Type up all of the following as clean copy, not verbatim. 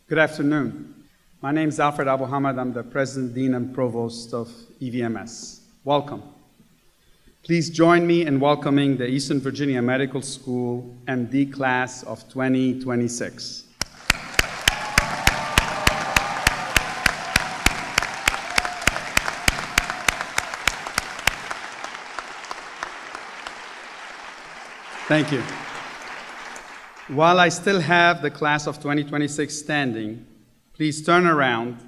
Good afternoon. My name is Alfred Abu Hamad. I'm the President, Dean, and Provost of EVMS. Welcome. Please join me in welcoming the Eastern Virginia Medical School MD class of 2026. Thank you. While I still have the class of 2026 standing, please turn around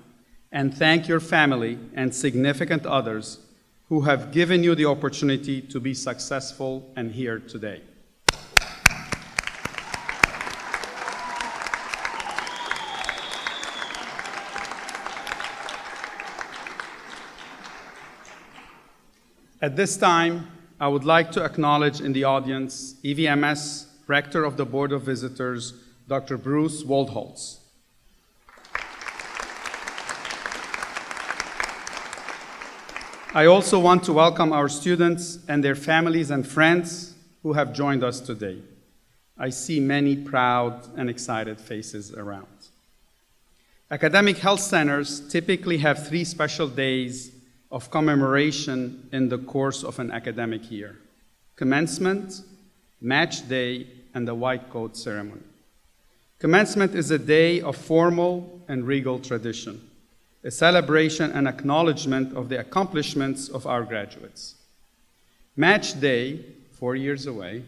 and thank your family and significant others who have given you the opportunity to be successful and here today. At this time, I would like to acknowledge in the audience EVMS Rector of the Board of Visitors, Dr. Bruce Waldholz. I also want to welcome our students and their families and friends who have joined us today. I see many proud and excited faces around. Academic health centers typically have 3 special days of commemoration in the course of an academic year: commencement, match day, and the white coat ceremony. Commencement is a day of formal and regal tradition, a celebration and acknowledgement of the accomplishments of our graduates. Match day, 4 years away,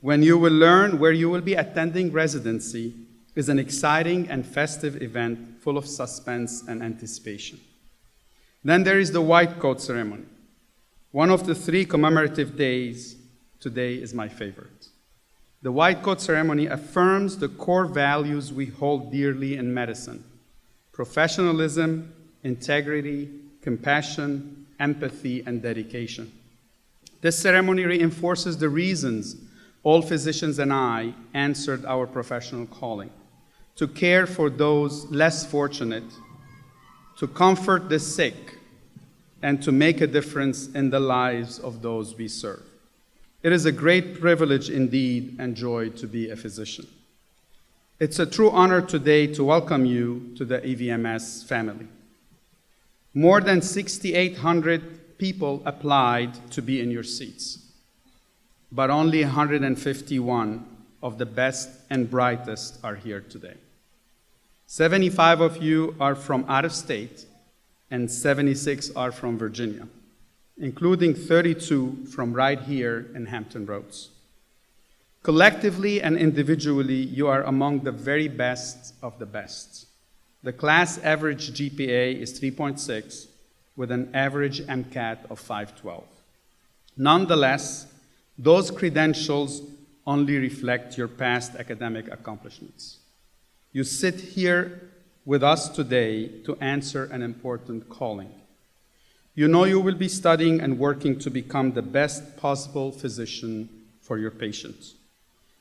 when you will learn where you will be attending residency, is an exciting and festive event full of suspense and anticipation. Then there is the white coat ceremony. One of the 3 commemorative days, today is my favorite. The white coat ceremony affirms the core values we hold dearly in medicine: professionalism, integrity, compassion, empathy, and dedication. This ceremony reinforces the reasons all physicians and I answered our professional calling: to care for those less fortunate, to comfort the sick, and to make a difference in the lives of those we serve. It is a great privilege indeed and joy to be a physician. It's a true honor today to welcome you to the EVMS family. More than 6,800 people applied to be in your seats, but only 151 of the best and brightest are here today. 75 of you are from out of state, and 76 are from Virginia, including 32 from right here in Hampton Roads. Collectively and individually, you are among the very best of the best. The class average GPA is 3.6, with an average MCAT of 512. Nonetheless, those credentials only reflect your past academic accomplishments. You sit here with us today to answer an important calling. You know you will be studying and working to become the best possible physician for your patients.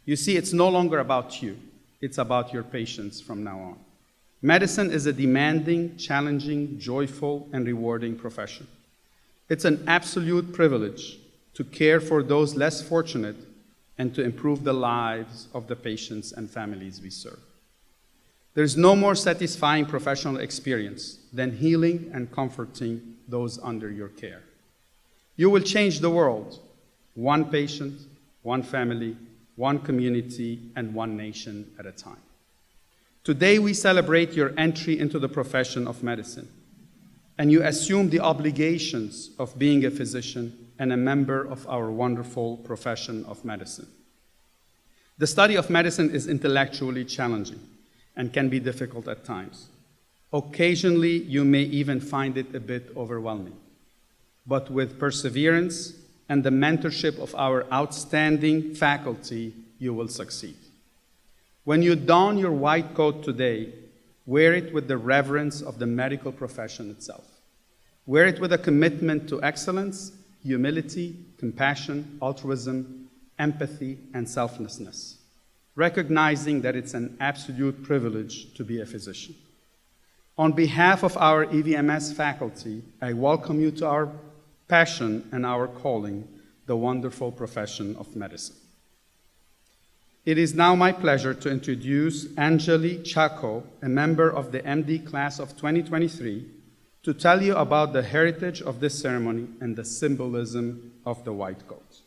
You see, it's no longer about you. It's about your patients from now on. Medicine is a demanding, challenging, joyful, and rewarding profession. It's an absolute privilege to care for those less fortunate and to improve the lives of the patients and families we serve. There's no more satisfying professional experience than healing and comforting those under your care. You will change the world, one patient, one family, one community, and one nation at a time. Today, we celebrate your entry into the profession of medicine, and you assume the obligations of being a physician and a member of our wonderful profession of medicine. The study of medicine is intellectually challenging and can be difficult at times. Occasionally, you may even find it a bit overwhelming. But with perseverance and the mentorship of our outstanding faculty, you will succeed. When you don your white coat today, wear it with the reverence of the medical profession itself. Wear it with a commitment to excellence, humility, compassion, altruism, empathy, and selflessness, recognizing that it's an absolute privilege to be a physician. On behalf of our EVMS faculty, I welcome you to our passion and our calling, the wonderful profession of medicine. It is now my pleasure to introduce Anjali Chaco, a member of the MD class of 2023, to tell you about the heritage of this ceremony and the symbolism of the white coat.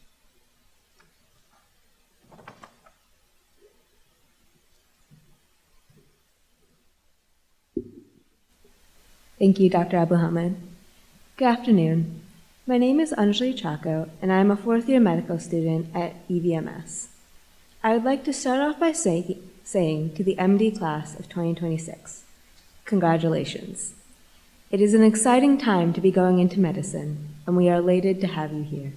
Thank you, Dr. Abdulhamid. Good afternoon. My name is Anjali Chaco, and I am a fourth-year medical student at EVMS. I would like to start off by saying to the MD class of 2026, congratulations. It is an exciting time to be going into medicine, and we are elated to have you here.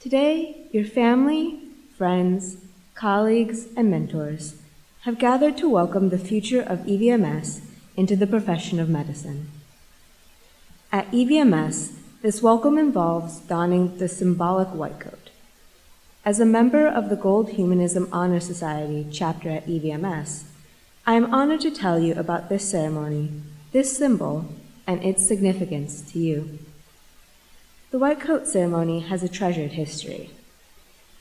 Today, your family, friends, colleagues, and mentors have gathered to welcome the future of EVMS into the profession of medicine. At EVMS, this welcome involves donning the symbolic white coat. As a member of the Gold Humanism Honor Society chapter at EVMS, I am honored to tell you about this ceremony, this symbol, and its significance to you. The white coat ceremony has a treasured history.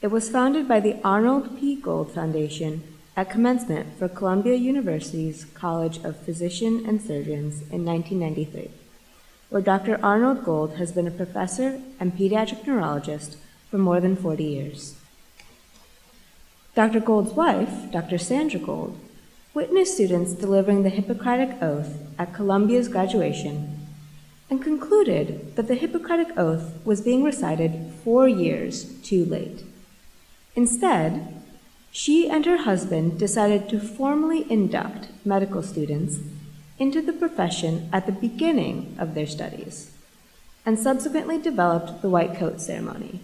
It was founded by the Arnold P. Gold Foundation at commencement for Columbia University's College of Physicians and Surgeons in 1993, where Dr. Arnold Gold has been a professor and pediatric neurologist for more than 40 years. Dr. Gold's wife, Dr. Sandra Gold, witnessed students delivering the Hippocratic Oath at Columbia's graduation and concluded that the Hippocratic Oath was being recited 4 years too late. Instead, she and her husband decided to formally induct medical students into the profession at the beginning of their studies, and subsequently developed the white coat ceremony.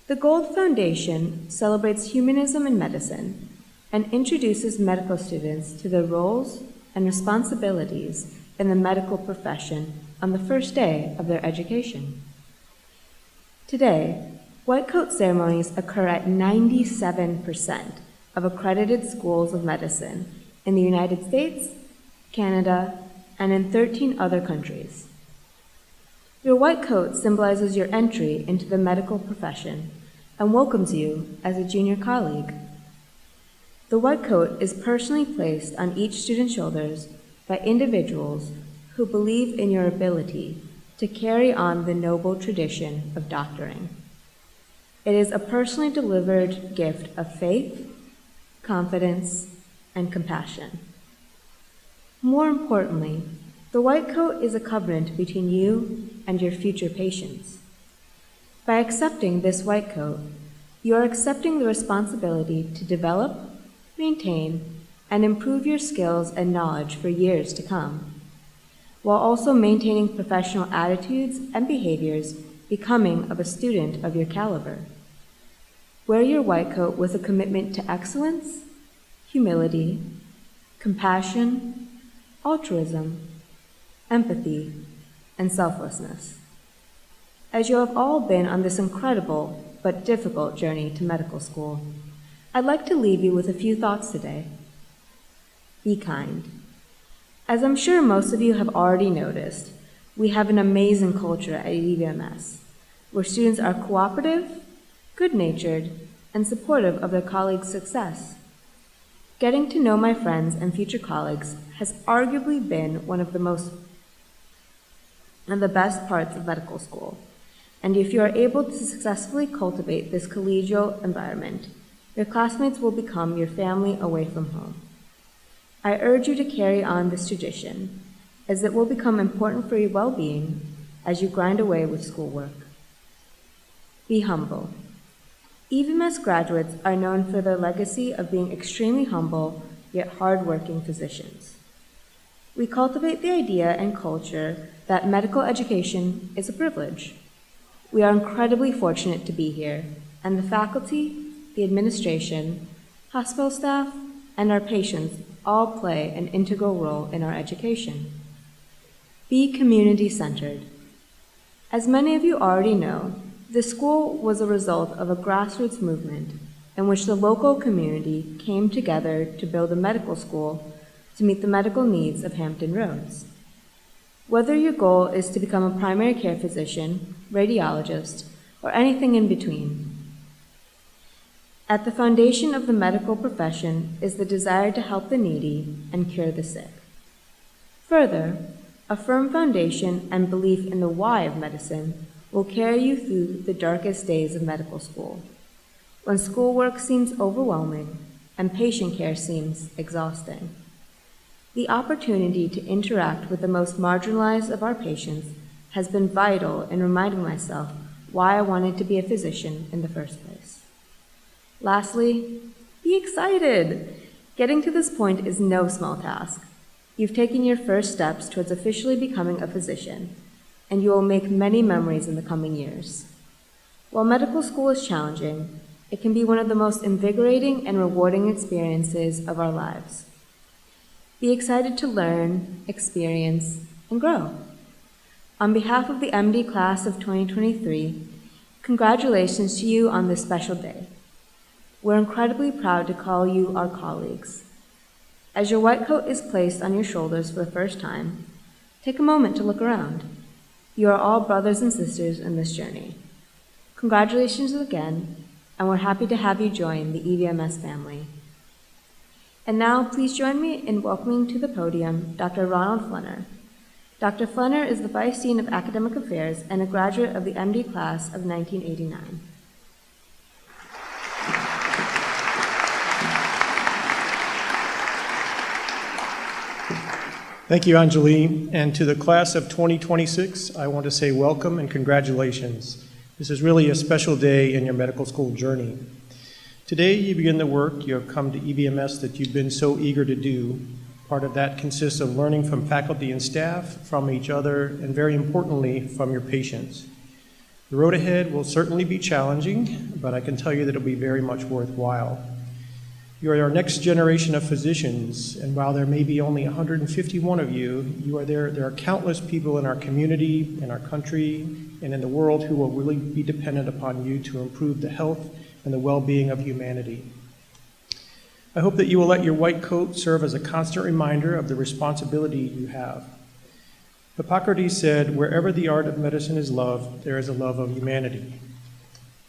The Gold Foundation celebrates humanism in medicine and introduces medical students to their roles and responsibilities in the medical profession on the first day of their education. Today, white coat ceremonies occur at 97% of accredited schools of medicine in the United States, Canada, and in 13 other countries. Your white coat symbolizes your entry into the medical profession and welcomes you as a junior colleague. The white coat is personally placed on each student's shoulders by individuals who believe in your ability to carry on the noble tradition of doctoring. It is a personally delivered gift of faith, confidence, and compassion. More importantly, the white coat is a covenant between you and your future patients. By accepting this white coat, you are accepting the responsibility to develop, maintain, and improve your skills and knowledge for years to come, while also maintaining professional attitudes and behaviors becoming of a student of your caliber. Wear your white coat with a commitment to excellence, humility, compassion, altruism, empathy, and selflessness. As you have all been on this incredible but difficult journey to medical school, I'd like to leave you with a few thoughts today. Be kind. As I'm sure most of you have already noticed, we have an amazing culture at EVMS, where students are cooperative, good-natured, and supportive of their colleagues' success. Getting to know my friends and future colleagues has arguably been one of the best parts of medical school. And if you are able to successfully cultivate this collegial environment, your classmates will become your family away from home. I urge you to carry on this tradition, as it will become important for your well-being as you grind away with schoolwork. Be humble. EVMS graduates are known for their legacy of being extremely humble, yet hard-working physicians. We cultivate the idea and culture that medical education is a privilege. We are incredibly fortunate to be here, and the faculty, the administration, hospital staff, and our patients all play an integral role in our education. Be community-centered. As many of you already know, the school was a result of a grassroots movement in which the local community came together to build a medical school to meet the medical needs of Hampton Roads. Whether your goal is to become a primary care physician, radiologist, or anything in between, At the foundation of the medical profession is the desire to help the needy and cure the sick. Further, a firm foundation and belief in the why of medicine will carry you through the darkest days of medical school, when schoolwork seems overwhelming and patient care seems exhausting. The opportunity to interact with the most marginalized of our patients has been vital in reminding myself why I wanted to be a physician in the first place. Lastly, be excited! Getting to this point is no small task. You've taken your first steps towards officially becoming a physician, and you will make many memories in the coming years. While medical school is challenging, it can be one of the most invigorating and rewarding experiences of our lives. Be excited to learn, experience, and grow. On behalf of the MD class of 2023, congratulations to you on this special day. We're incredibly proud to call you our colleagues. As your white coat is placed on your shoulders for the first time, take a moment to look around. You are all brothers and sisters in this journey. Congratulations again, and we're happy to have you join the EVMS family. And now, please join me in welcoming to the podium Dr. Ronald Flenner. Dr. Flenner is the Vice Dean of Academic Affairs and a graduate of the MD class of 1989. Thank you, Anjali. And to the class of 2026, I want to say welcome and congratulations. This is really a special day in your medical school journey. Today, you begin the work you have come to EVMS that you've been so eager to do. Part of that consists of learning from faculty and staff, from each other, and very importantly, from your patients. The road ahead will certainly be challenging, but I can tell you that it'll be very much worthwhile. You are our next generation of physicians, and while there may be only 151 of you, there are countless people in our community, in our country, and in the world who will really be dependent upon you to improve the health and the well-being of humanity. I hope that you will let your white coat serve as a constant reminder of the responsibility you have. Hippocrates said, "Wherever the art of medicine is loved, there is a love of humanity."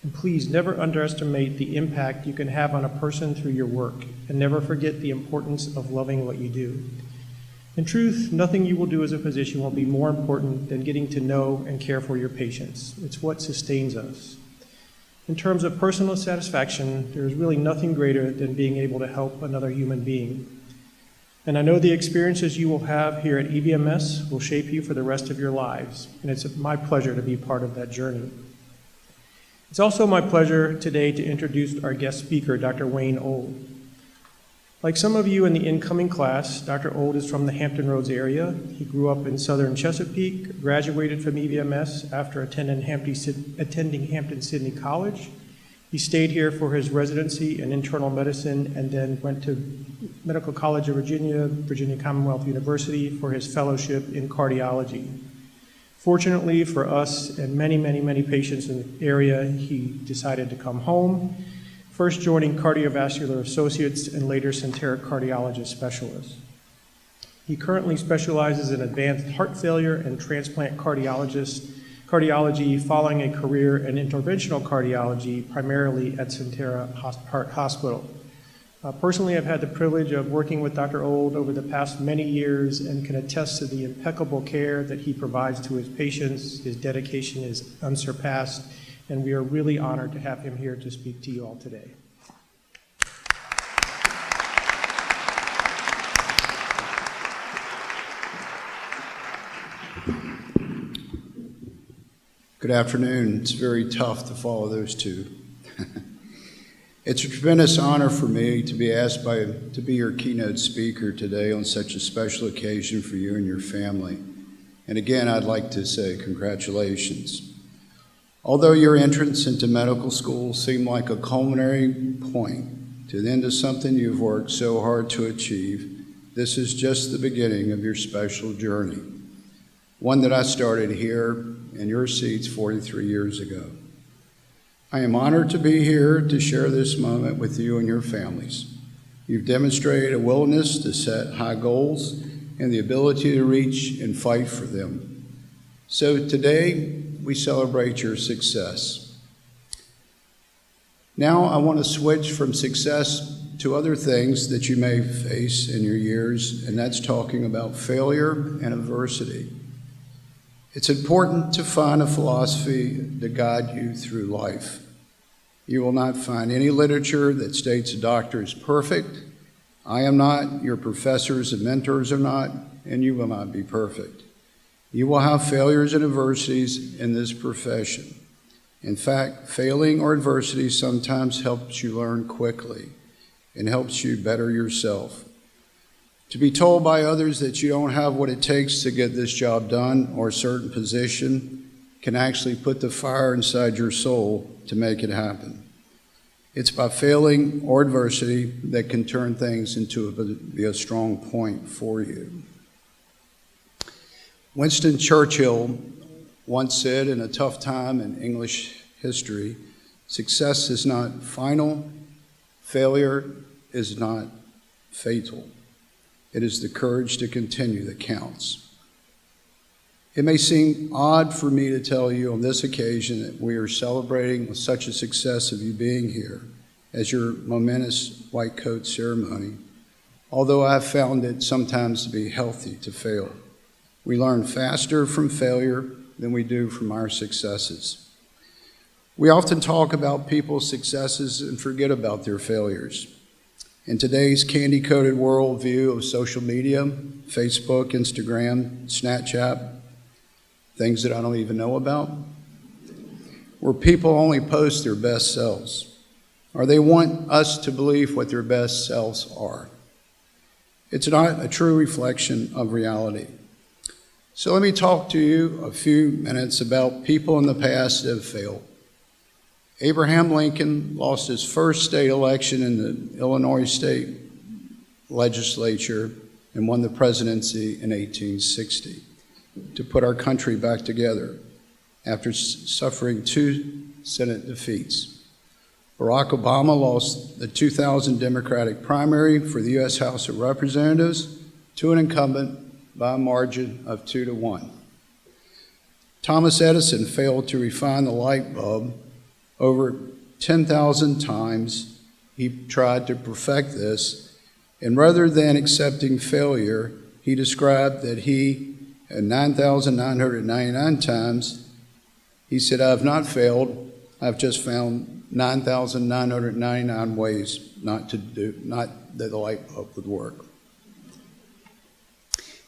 And please never underestimate the impact you can have on a person through your work, and never forget the importance of loving what you do. In truth, nothing you will do as a physician will be more important than getting to know and care for your patients. It's what sustains us. In terms of personal satisfaction, there is really nothing greater than being able to help another human being. And I know the experiences you will have here at EVMS will shape you for the rest of your lives, and it's my pleasure to be part of that journey. It's also my pleasure today to introduce our guest speaker, Dr. Wayne Old. Like some of you in the incoming class, Dr. Old is from the Hampton Roads area. He grew up in southern Chesapeake, graduated from EVMS after attending Hampton-Sydney College. He stayed here for his residency in internal medicine and then went to Medical College of Virginia, Virginia Commonwealth University for his fellowship in cardiology. Fortunately for us and many, many, many patients in the area, he decided to come home, first joining Cardiovascular Associates and later Centeric Cardiologist Specialist. He currently specializes in advanced heart failure and transplant cardiology following a career in interventional cardiology, primarily at Centera Heart Hospital. Personally, I've had the privilege of working with Dr. Old over the past many years and can attest to the impeccable care that he provides to his patients. His dedication is unsurpassed, and we are really honored to have him here to speak to you all today. Good afternoon. It's very tough to follow those two. It's a tremendous honor for me to be asked to be your keynote speaker today on such a special occasion for you and your family. And again, I'd like to say congratulations. Although your entrance into medical school seemed like a culminating point to the end of something you've worked so hard to achieve, this is just the beginning of your special journey, one that I started here in your seats 43 years ago. I am honored to be here to share this moment with you and your families. You've demonstrated a willingness to set high goals and the ability to reach and fight for them. So today, we celebrate your success. Now I want to switch from success to other things that you may face in your years, and that's talking about failure and adversity. It's important to find a philosophy to guide you through life. You will not find any literature that states a doctor is perfect. I am not, your professors and mentors are not, and you will not be perfect. You will have failures and adversities in this profession. In fact, failing or adversity sometimes helps you learn quickly and helps you better yourself. To be told by others that you don't have what it takes to get this job done or a certain position can actually put the fire inside your soul to make it happen. It's by failing or adversity that can turn things into be a strong point for you. Winston Churchill once said in a tough time in English history, success is not final, failure is not fatal. It is the courage to continue that counts. It may seem odd for me to tell you on this occasion that we are celebrating with such a success of you being here as your momentous white coat ceremony, although I have found it sometimes to be healthy to fail. We learn faster from failure than we do from our successes. We often talk about people's successes and forget about their failures. In today's candy-coated worldview of social media, Facebook, Instagram, Snapchat, things that I don't even know about, where people only post their best selves, or they want us to believe what their best selves are. It's not a true reflection of reality. So let me talk to you a few minutes about people in the past that have failed. Abraham Lincoln lost his first state election in the Illinois state legislature and won the presidency in 1860 to put our country back together after suffering 2 Senate defeats. Barack Obama lost the 2000 Democratic primary for the U.S. House of Representatives to an incumbent by a margin of 2-1. Thomas Edison failed to refine the light bulb over 10,000 times. He tried to perfect this, and rather than accepting failure, he described that he, at 9,999 times, he said, I have not failed, I've just found 9,999 ways not that the light bulb would work.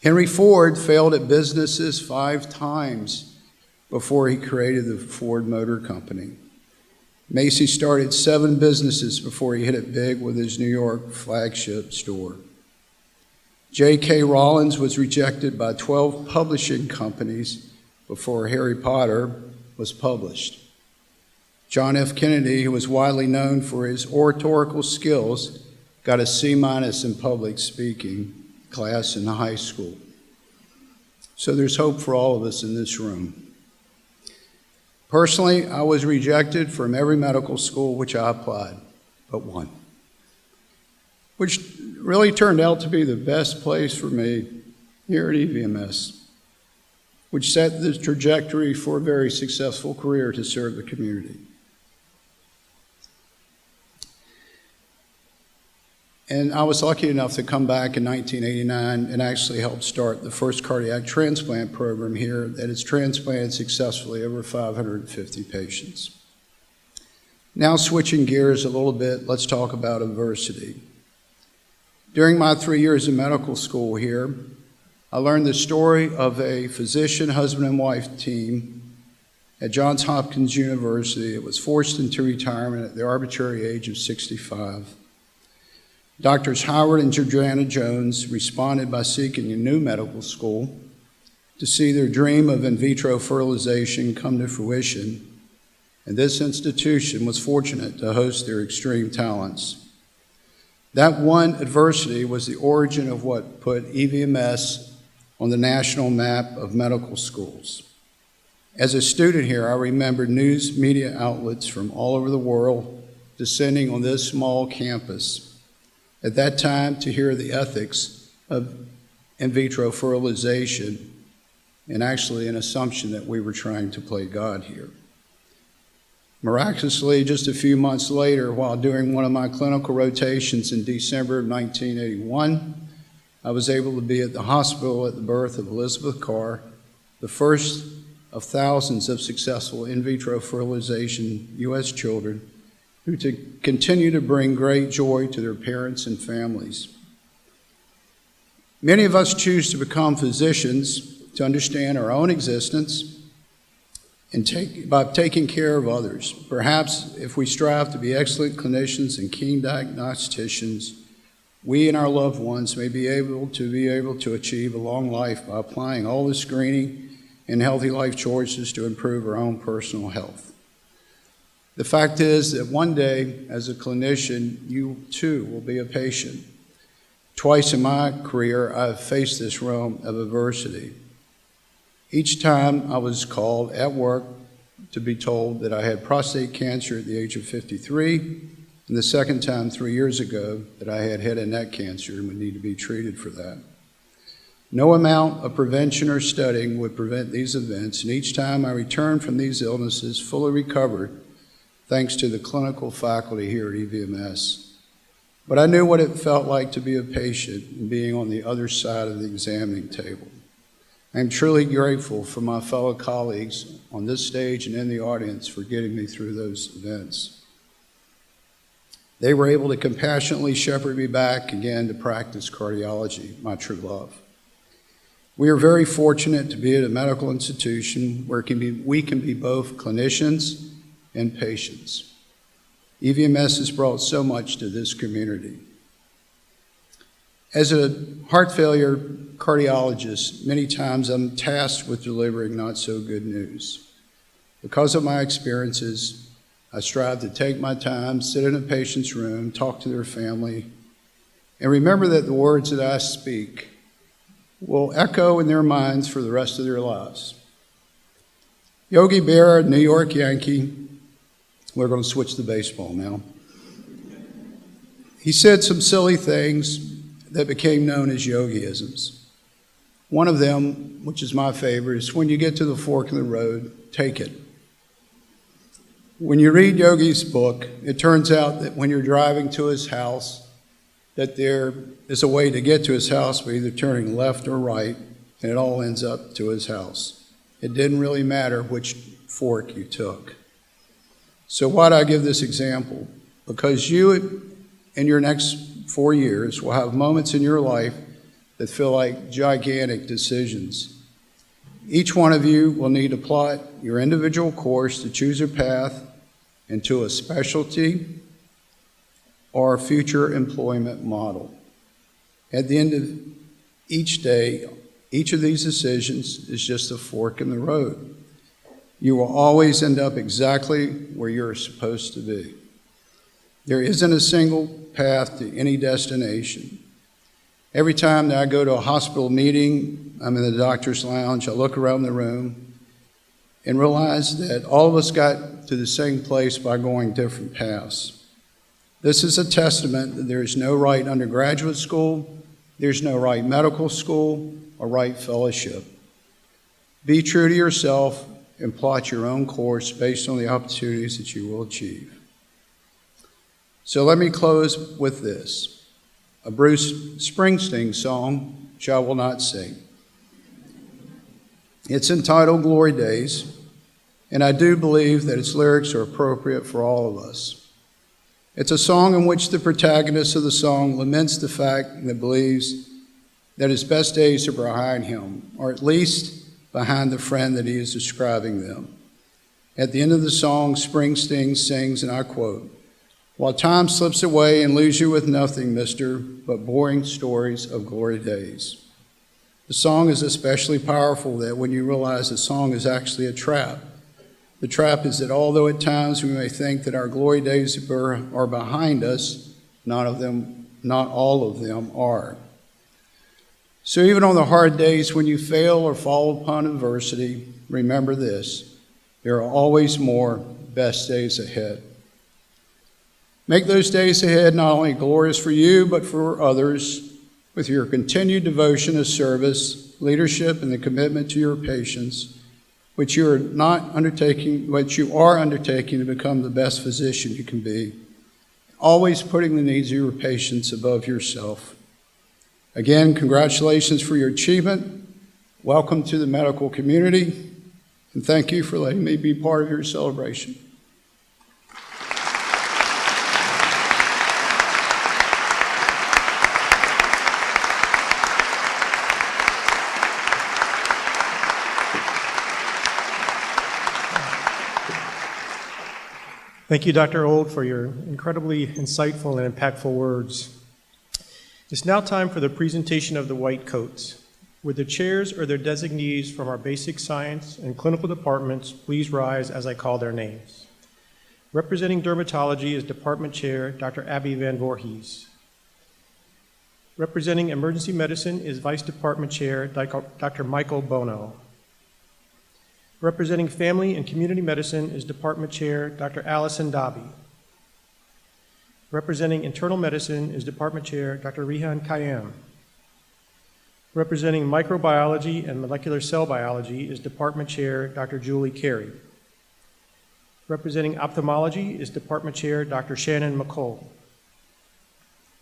Henry Ford failed at businesses 5 times before he created the Ford Motor Company. Macy started 7 businesses before he hit it big with his New York flagship store. J.K. Rowling was rejected by 12 publishing companies before Harry Potter was published. John F. Kennedy, who was widely known for his oratorical skills, got a C- in public speaking class in high school. So there's hope for all of us in this room. Personally, I was rejected from every medical school which I applied, but one, which really turned out to be the best place for me here at EVMS, which set the trajectory for a very successful career to serve the community. And I was lucky enough to come back in 1989 and actually help start the first cardiac transplant program here that has transplanted successfully over 550 patients. Now switching gears a little bit, let's talk about adversity. During my 3 years in medical school here, I learned the story of a physician, husband and wife team at Johns Hopkins University that was forced into retirement at the arbitrary age of 65. Doctors Howard and Georgiana Jones responded by seeking a new medical school to see their dream of in vitro fertilization come to fruition, and this institution was fortunate to host their extreme talents. That one adversity was the origin of what put EVMS on the national map of medical schools. As a student here, I remember news media outlets from all over the world descending on this small campus at that time to hear the ethics of in vitro fertilization and actually an assumption that we were trying to play God here. Miraculously, just a few months later, while doing one of my clinical rotations in December of 1981, I was able to be at the hospital at the birth of Elizabeth Carr, the first of thousands of successful in vitro fertilization U.S. children who continue to bring great joy to their parents and families. Many of us choose to become physicians to understand our own existence and by taking care of others. Perhaps if we strive to be excellent clinicians and keen diagnosticians, we and our loved ones may be able to achieve a long life by applying all the screening and healthy life choices to improve our own personal health. The fact is that one day, as a clinician, you too will be a patient. Twice in my career, I've faced this realm of adversity. Each time I was called at work to be told that I had prostate cancer at the age of 53, and the second time 3 years ago that I had head and neck cancer and would need to be treated for that. No amount of prevention or studying would prevent these events, and each time I returned from these illnesses fully recovered, thanks to the clinical faculty here at EVMS. But I knew what it felt like to be a patient and being on the other side of the examining table. I'm truly grateful for my fellow colleagues on this stage and in the audience for getting me through those events. They were able to compassionately shepherd me back again to practice cardiology, my true love. We are very fortunate to be at a medical institution where we can be both clinicians and patients. EVMS has brought so much to this community. As a heart failure cardiologist, many times I'm tasked with delivering not so good news. Because of my experiences, I strive to take my time, sit in a patient's room, talk to their family, and remember that the words that I speak will echo in their minds for the rest of their lives. Yogi Berra, New York Yankee, we're going to switch to baseball now. He said some silly things that became known as yogiisms. One of them, which is my favorite, is when you get to the fork in the road, take it. When you read Yogi's book, it turns out that when you're driving to his house, that there is a way to get to his house by either turning left or right, and it all ends up to his house. It didn't really matter which fork you took. So why do I give this example? Because you, in your next 4 years, will have moments in your life that feel like gigantic decisions. Each one of you will need to plot your individual course to choose a path into a specialty or a future employment model. At the end of each day, each of these decisions is just a fork in the road. You will always end up exactly where you're supposed to be. There isn't a single path to any destination. Every time that I go to a hospital meeting, I'm in the doctor's lounge, I look around the room and realize that all of us got to the same place by going different paths. This is a testament that there is no right undergraduate school, there's no right medical school, or right fellowship. Be true to yourself and plot your own course based on the opportunities that you will achieve. So let me close with this, a Bruce Springsteen song, which I will not sing. It's entitled Glory Days, and I do believe that its lyrics are appropriate for all of us. It's a song in which the protagonist of the song laments the fact that believes that his best days are behind him, or at least behind the friend that he is describing them. At the end of the song, Springsteen sings, and I quote, "While time slips away and leaves you with nothing, mister, but boring stories of glory days." The song is especially powerful that when you realize the song is actually a trap. The trap is that although at times we may think that our glory days are behind us, not all of them are. So even on the hard days when you fail or fall upon adversity, remember this: there are always more best days ahead. Make those days ahead not only glorious for you, but for others, with your continued devotion to service, leadership, and the commitment to your patients. which you are undertaking to become the best physician you can be, always putting the needs of your patients above yourself. Again, congratulations for your achievement. Welcome to the medical community, and thank you for letting me be part of your celebration. Thank you, Dr. Old, for your incredibly insightful and impactful words. It's now time for the presentation of the white coats. Would the chairs or their designees from our basic science and clinical departments please rise as I call their names. Representing dermatology is Department Chair Dr. Abby Van Voorhees. Representing emergency medicine is Vice Department Chair Dr. Michael Bono. Representing family and community medicine is Department Chair Dr. Allison Dobby. Representing internal medicine is Department Chair Dr. Rehan Kayam. Representing microbiology and molecular cell biology is Department Chair Dr. Julie Carey. Representing ophthalmology is Department Chair Dr. Shannon McCall.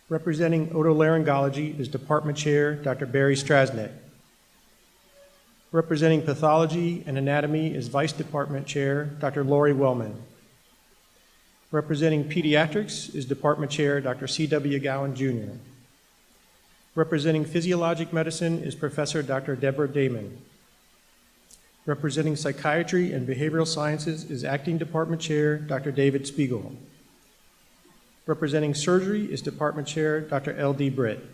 Representing otolaryngology is Department Chair Dr. Barry Strasnick. Representing pathology and anatomy is Vice Department Chair Dr. Lori Wellman. Representing pediatrics is Department Chair Dr. C.W. Gowan Jr. Representing physiologic medicine is Professor Dr. Deborah Damon. Representing psychiatry and behavioral sciences is Acting Department Chair Dr. David Spiegel. Representing surgery is Department Chair Dr. L.D. Britt.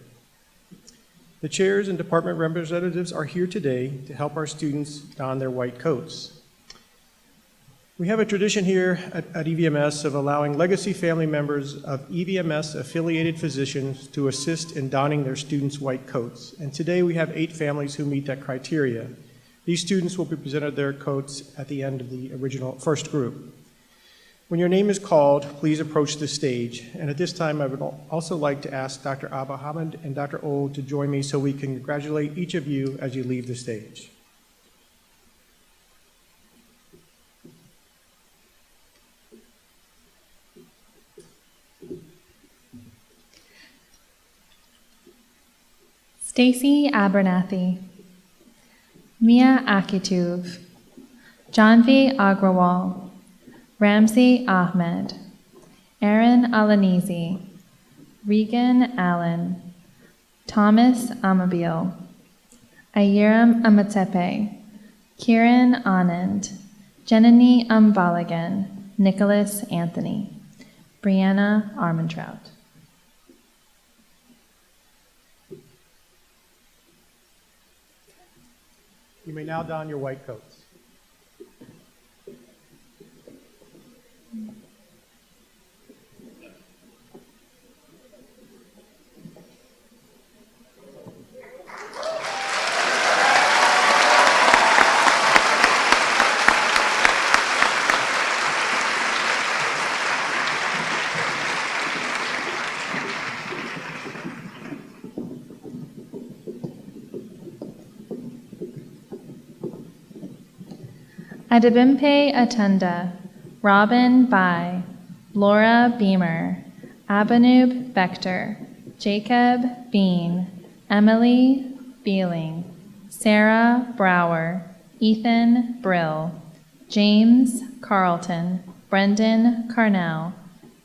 The chairs and department representatives are here today to help our students don their white coats. We have a tradition here at EVMS of allowing legacy family members of EVMS-affiliated physicians to assist in donning their students' white coats. And today we have 8 families who meet that criteria. These students will be presented their coats at the end of the first group. When your name is called, please approach the stage. And at this time, I would also like to ask Dr. Abba Hamid and Dr. Old to join me so we can congratulate each of you as you leave the stage. Stacy Abernathy, Mia Akituv, Janvi Agrawal, Ramsey Ahmed, Aaron Alanizi, Regan Allen, Thomas Amabil, Ayiram Amatepe, Kieran Anand, Jenny Balagan, Nicholas Anthony, Brianna Armentrout. You may now don your white coats. Adebimpe Atunda, Robin Bai, Laura Beamer, Abanub Bechter, Jacob Bean, Emily Beeling, Sarah Brower, Ethan Brill, James Carlton, Brendan Carnell,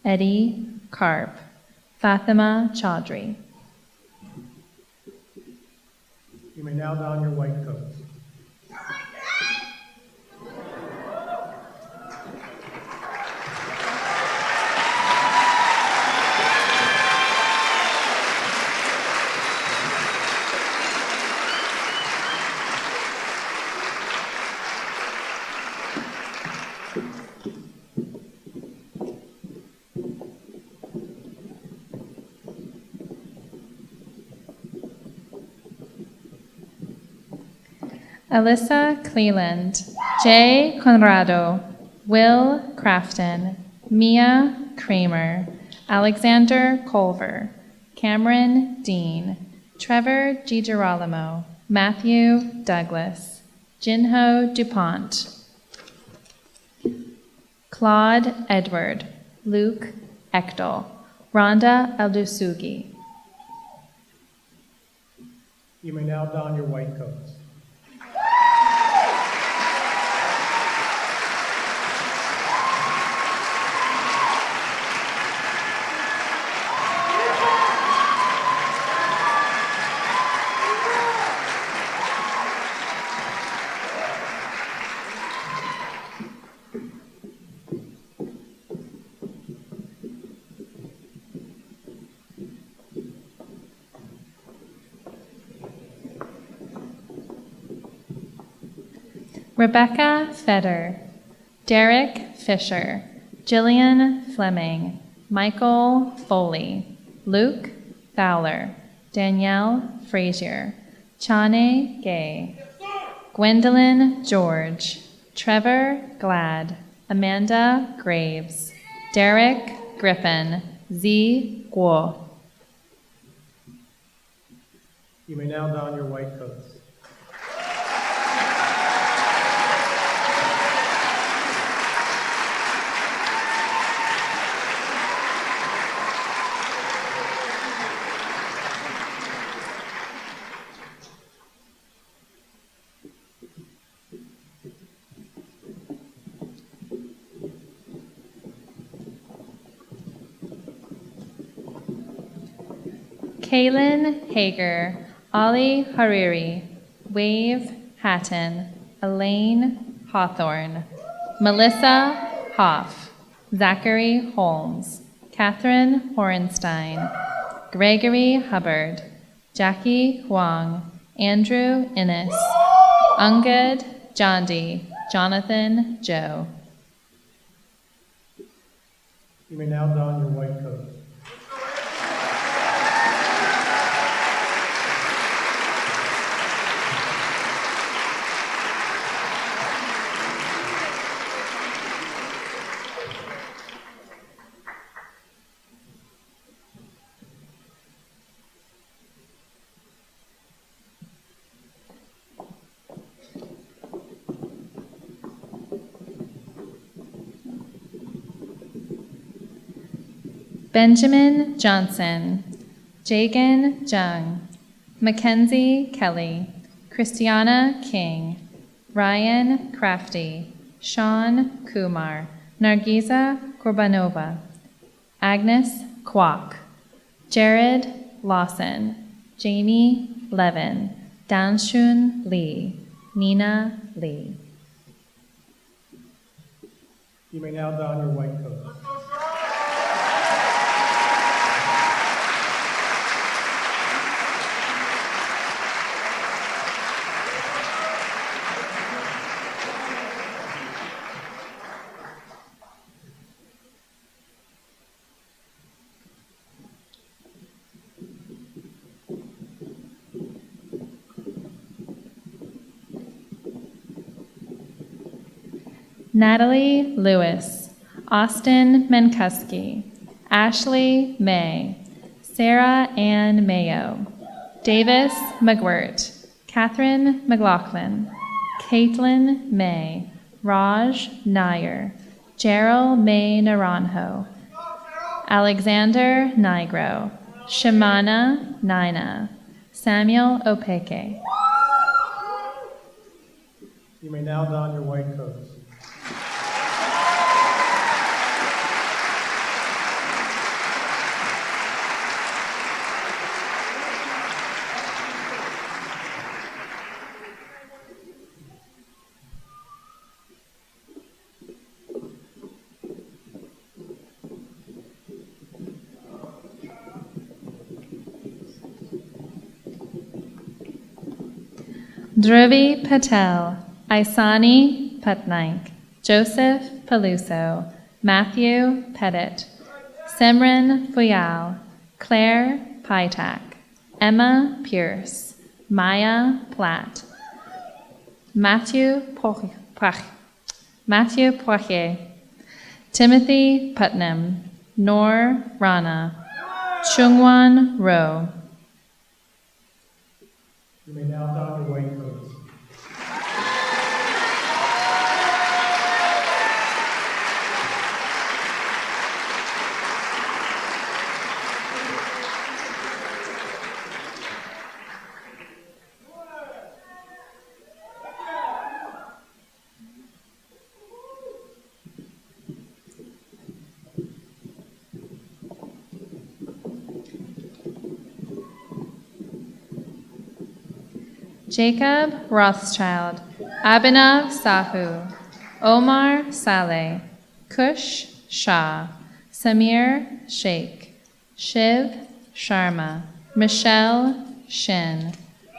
Eddie Karp, Fatima Chaudhry. You may now don your white coats. Alyssa Cleland, Jay Conrado, Will Crafton, Mia Kramer, Alexander Culver, Cameron Dean, Trevor Di Girolamo, Matthew Douglas, Jinho DuPont. Claude Edward. Luke Echtel. Rhonda Eldusugi. You may now don your white coats. Rebecca Feder. Derek Fisher. Jillian Fleming. Michael Foley. Luke Fowler. Danielle Frazier. Chane Gay. Gwendolyn George. Trevor Glad. Amanda Graves. Derek Griffin. Z Guo. You may now don your white coats. Kaylin Hager. Ollie Hariri. Wave Hatton. Elaine Hawthorne. Melissa Hoff. Zachary Holmes. Catherine Horenstein. Gregory Hubbard. Jackie Huang. Andrew Innes. Ungad Jondi. Jonathan Joe. You may now don your white coats. Benjamin Johnson. Jagan Jung. Mackenzie Kelly. Christiana King. Ryan Crafty. Sean Kumar. Nargiza Korbanova. Agnes Kwok. Jared Lawson. Jamie Levin. Danshun Lee. Nina Lee. You may now don your white coats. Natalie Lewis. Austin Menkuski. Ashley May. Sarah Ann Mayo. Davis McGwirt. Catherine McLaughlin. Caitlin May. Raj Nair. Gerald May Naranjo. Alexander Nigro. Shimana Nina. Samuel Opeke. You may now don your white coats. Dhruvi Patel. Isani Patnaik. Joseph Peluso. Matthew Pettit. Simran Fuyal. Claire Pytak. Emma Pierce. Maya Platt. Matthew Poirier. Timothy Putnam. Noor Rana. Chungwan Rowe. You may now don your white coats. Jacob Rothschild, Abhinav Sahu, Omar Saleh, Kush Shah, Samir Sheikh, Shiv Sharma, Michelle Shin,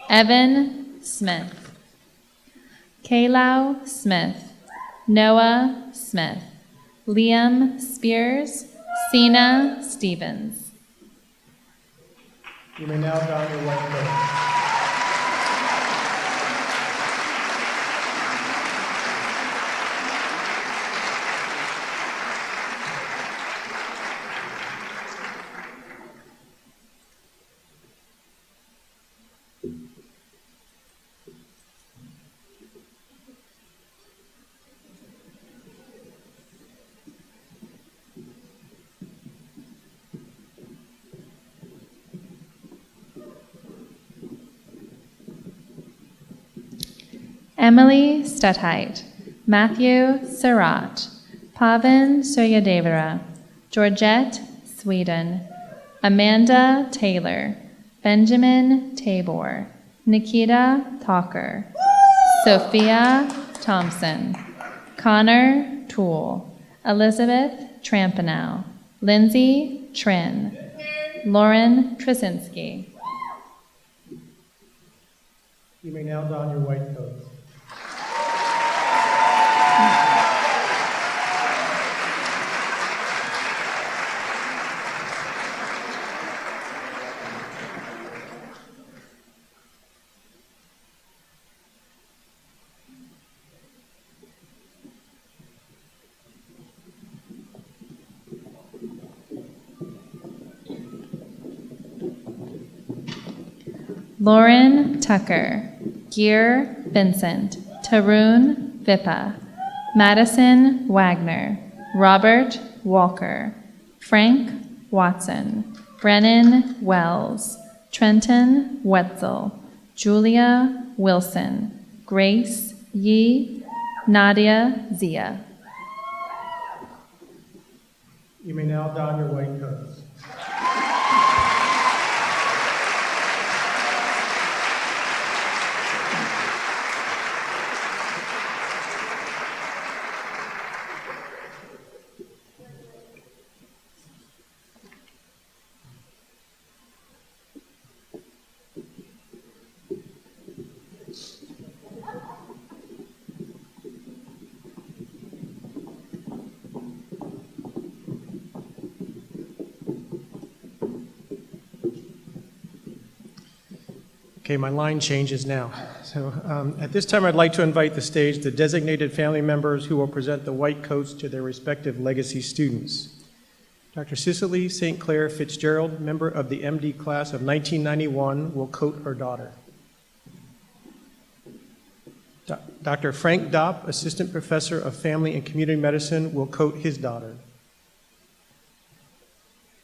Evan Smith, Kaylau Smith, Noah Smith, Liam Spears, Sina Stevens. You may now don your white coat. Emily Stutheit, Matthew Surratt, Pavan Suryadevara, Georgette Sweden, Amanda Taylor, Benjamin Tabor, Nikita Talker, Sophia Thompson, Connor Toole, Elizabeth Trampanow, Lindsay Trin, Lauren Krasinski. You may now don your white coat. Lauren Tucker, Gear Vincent, Tarun Vippa, Madison Wagner, Robert Walker, Frank Watson, Brennan Wells, Trenton Wetzel, Julia Wilson, Grace Yi, Nadia Zia. You may now don your white coats. Okay, my line changes now. So at this time, I'd like to invite the stage the designated family members who will present the white coats to their respective legacy students. Dr. Cicely St. Clair Fitzgerald, member of the MD class of 1991, will coat her daughter. Dr. Frank Dopp, assistant professor of family and community medicine, will coat his daughter.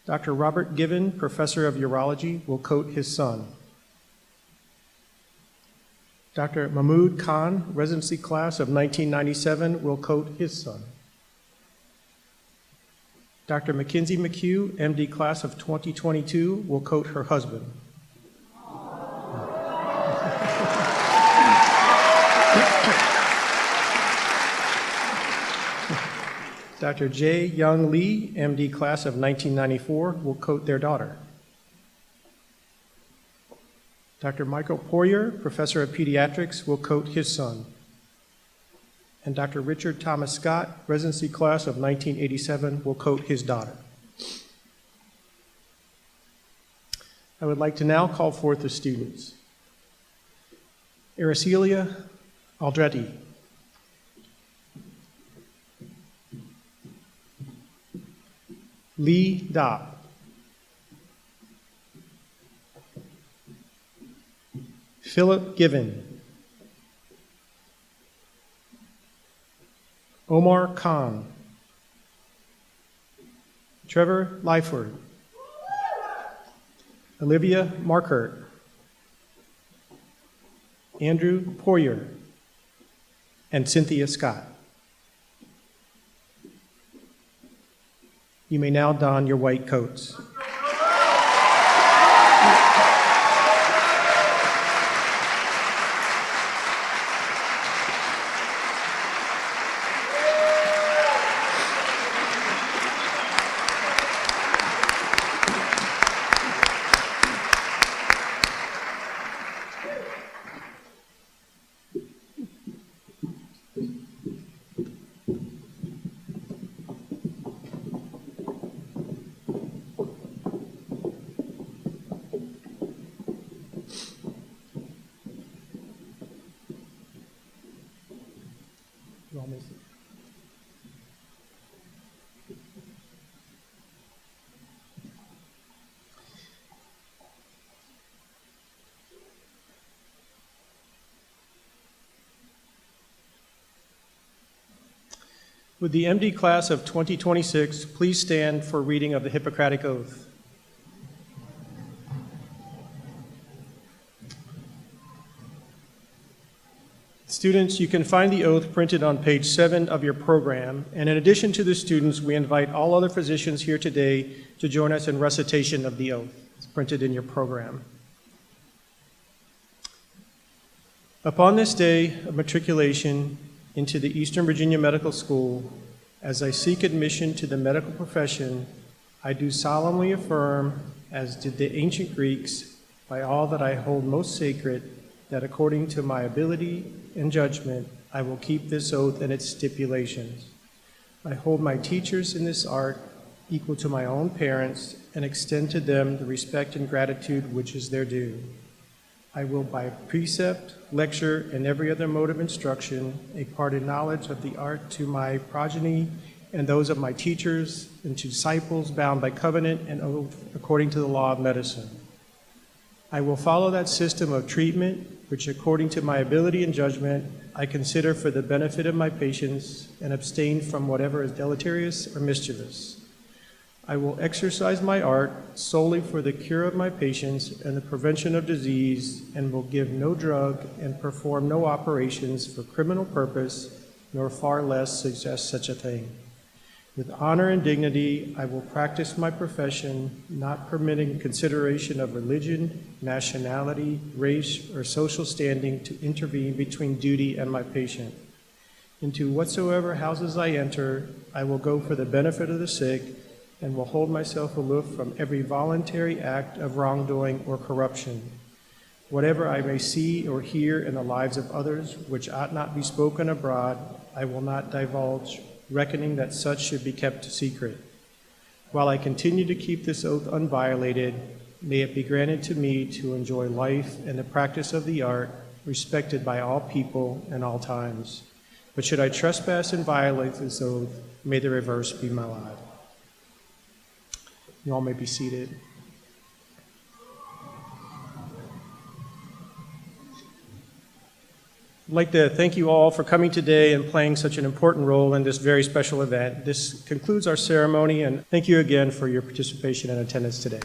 Dr. Robert Given, professor of urology, will coat his son. Dr. Mahmood Khan, residency class of 1997, will coat his son. Dr. Mackenzie McHugh, MD class of 2022, will coat her husband. Dr. J. Young Lee, MD class of 1994, will coat their daughter. Dr. Michael Poirier, professor of pediatrics, will coat his son. And Dr. Richard Thomas Scott, residency class of 1987, will coat his daughter. I would like to now call forth the students. Aracelia Aldretti. Lee Dopp. Philip Given. Omar Khan. Trevor Lyford. Olivia Markert. Andrew Poirier. And Cynthia Scott. You may now don your white coats. You all may sit. Would the MD class of 2026 please stand for reading of the Hippocratic Oath? Students, you can find the oath printed on page 7 of your program, and in addition to the students, we invite all other physicians here today to join us in recitation of the oath. It's printed in your program. Upon this day of matriculation into the Eastern Virginia Medical School, as I seek admission to the medical profession, I do solemnly affirm, as did the ancient Greeks, by all that I hold most sacred, that according to my ability and judgment, I will keep this oath and its stipulations. I hold my teachers in this art equal to my own parents and extend to them the respect and gratitude which is their due. I will by precept, lecture, and every other mode of instruction impart a knowledge of the art to my progeny and those of my teachers and to disciples bound by covenant and oath according to the law of medicine. I will follow that system of treatment which, according to my ability and judgment, I consider for the benefit of my patients and abstain from whatever is deleterious or mischievous. I will exercise my art solely for the cure of my patients and the prevention of disease, and will give no drug and perform no operations for criminal purpose, nor far less suggest such a thing. With honor and dignity, I will practice my profession, not permitting consideration of religion, nationality, race, or social standing to intervene between duty and my patient. Into whatsoever houses I enter, I will go for the benefit of the sick, and will hold myself aloof from every voluntary act of wrongdoing or corruption. Whatever I may see or hear in the lives of others which ought not be spoken abroad, I will not divulge, reckoning that such should be kept secret. While I continue to keep this oath unviolated, may it be granted to me to enjoy life and the practice of the art, respected by all people and all times. But should I trespass and violate this oath, may the reverse be my lot. You all may be seated. I'd like to thank you all for coming today and playing such an important role in this very special event. This concludes our ceremony, and thank you again for your participation and attendance today.